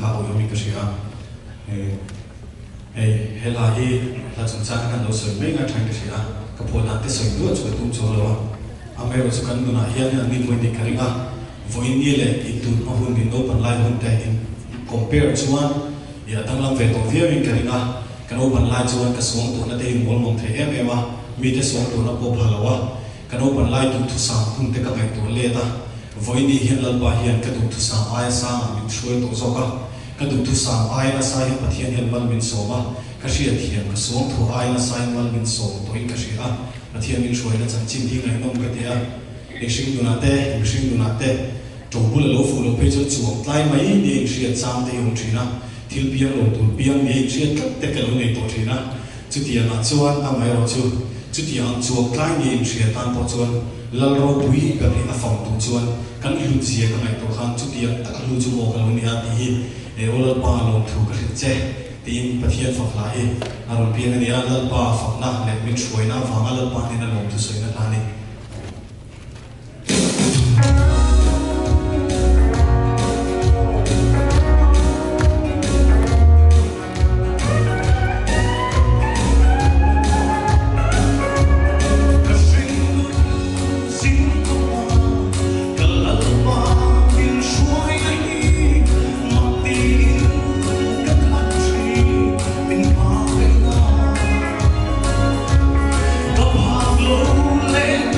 khao yomi ka sia hela hi la chung cha kan lo soi me nga thang ka sia ka phola te soi du chu tu chu lo amero chu kan du na hian ni point ni kharinga voin ni le itu mahun bin do pan lai hun te in compare chuan ya tanglam ve to viewing kharinga kan open lai chuan ka song tu na te in mol mong the em ema mi te song tu na ko phalawa kan open lai tu thu sa hun te ka mai tu le da voin ni hian lal ba hian ka tu sa ai sa min shroi to zo ka ka tu sa ai na sa hi pathian hian mal min so ma ka ria thiam ka song thu ai na sa mal min so to in ka ria pathian min shroi na chan chin thi ngai nom ka te a sing du na te sing du na te to bul lo fu lo pe chu chuang tlai mai ni ria cham te yong thina thil piang lo tu piang ni ria tlak te ka lo nei to thina chu tia na chuan a mai ro chu chu tia ang chuak tlai ni ria tan po chuan lal ro pui ka ni a fam tu chuan kan lu chia ka ngai to khan chu tia tak lu chu mo ka lo ni a ti e ola pa lo thu ka ri che tin pathian fa la e aron piang ni a lal pa fa na le min shroi na fa ngal pa ni na lo tu soi na la ni Let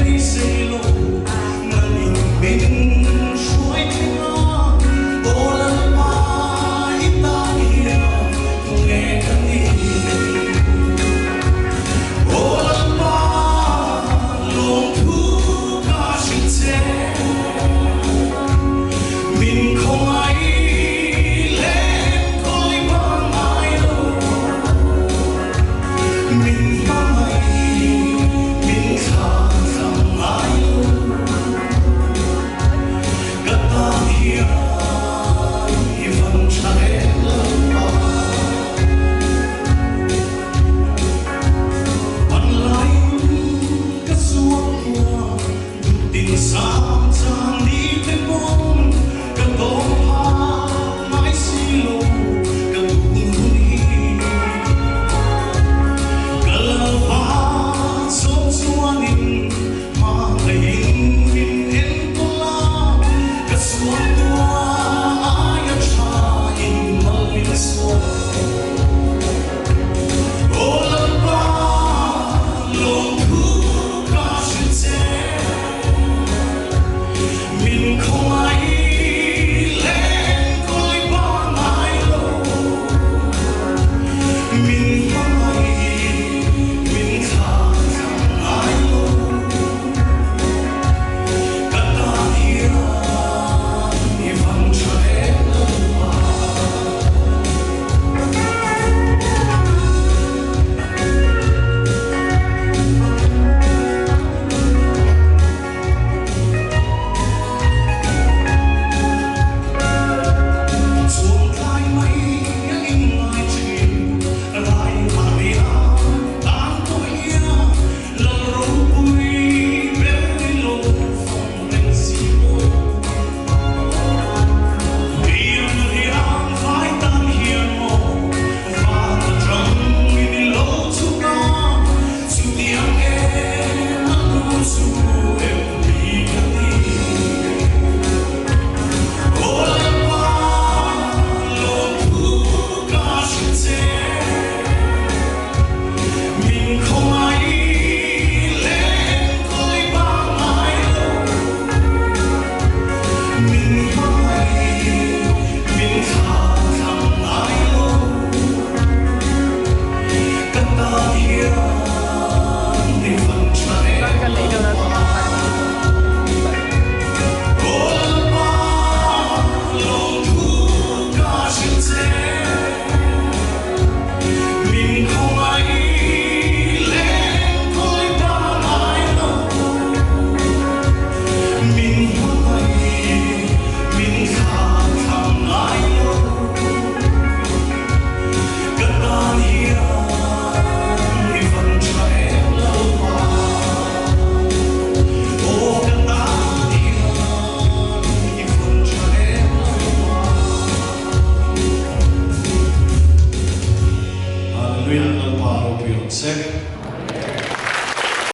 Pian Alparo Pian Sek